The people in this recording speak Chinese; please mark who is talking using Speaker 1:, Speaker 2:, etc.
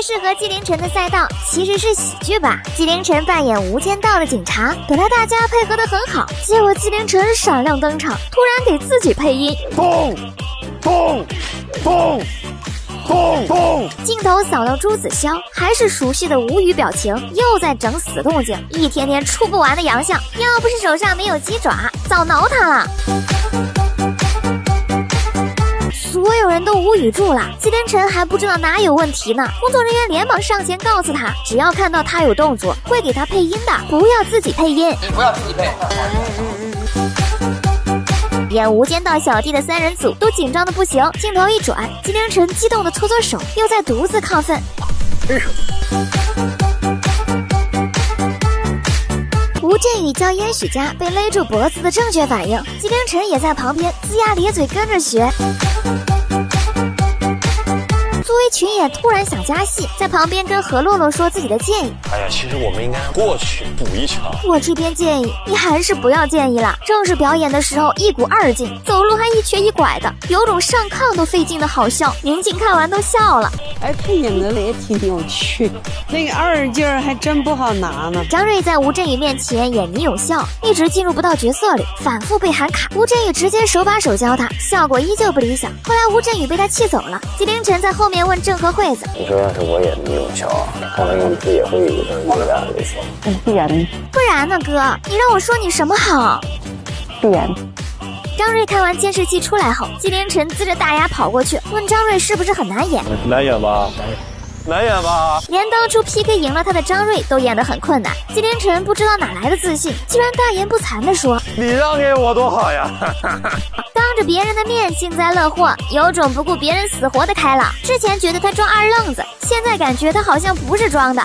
Speaker 1: 适合纪凌尘的赛道其实是喜剧吧。纪凌尘扮演无间道的警察，本来大家配合得很好，结果纪凌尘闪亮登场，突然给自己配音，
Speaker 2: 咚咚咚咚咚。
Speaker 1: 镜头扫到朱子骁，还是熟悉的无语表情，又在整死动静，一天天出不完的洋相，要不是手上没有鸡爪，早挠他了。所有人都无语住了，纪凌尘还不知道哪有问题呢。工作人员连忙上前告诉他，只要看到他有动作，会给他配音的，不要自己配音。
Speaker 3: 不要自己配。
Speaker 1: 演无间道小弟的三人组都紧张的不行，镜头一转，纪凌尘激动的搓搓手，又在独自亢奋。吴镇宇教燕许家被勒住脖子的正确反应，纪凌尘也在旁边龇牙咧嘴跟着学。作为群演突然想加戏，在旁边跟何洛洛说自己的建议。
Speaker 2: 哎呀，其实我们应该过去补一枪。
Speaker 1: 我这边建议你还是不要建议了，正式表演的时候一股二劲，走路还一瘸一拐的，有种上炕都费劲的好笑。宁静看完都笑了。
Speaker 4: 哎，配音的也挺有趣，那个二劲儿还真不好拿呢。
Speaker 1: 张睿在吴镇宇面前演倪永孝，一直进入不到角色里，反复被喊卡。吴镇宇直接手把手教他，效果依旧不理想。后来吴镇宇被他气走了。纪凌尘在后面问郑和惠子：“
Speaker 5: 你说要是我演倪永孝，看来你不也会有一个俩类型？
Speaker 4: 必然，
Speaker 1: 不然呢，哥，你让我说你什么好？
Speaker 4: 必然。”
Speaker 1: 张睿看完监视器出来后，纪凌尘呲着大牙跑过去问张睿是不是很难演。
Speaker 2: 难演吧？难演吧？
Speaker 1: 连当初 PK 赢了他的张睿都演得很困难。纪凌尘不知道哪来的自信，居然大言不惭地说：“
Speaker 2: 你让给我多好呀！”
Speaker 1: 当着别人的面幸灾乐祸，有种不顾别人死活的开朗。之前觉得他装二愣子，现在感觉他好像不是装的。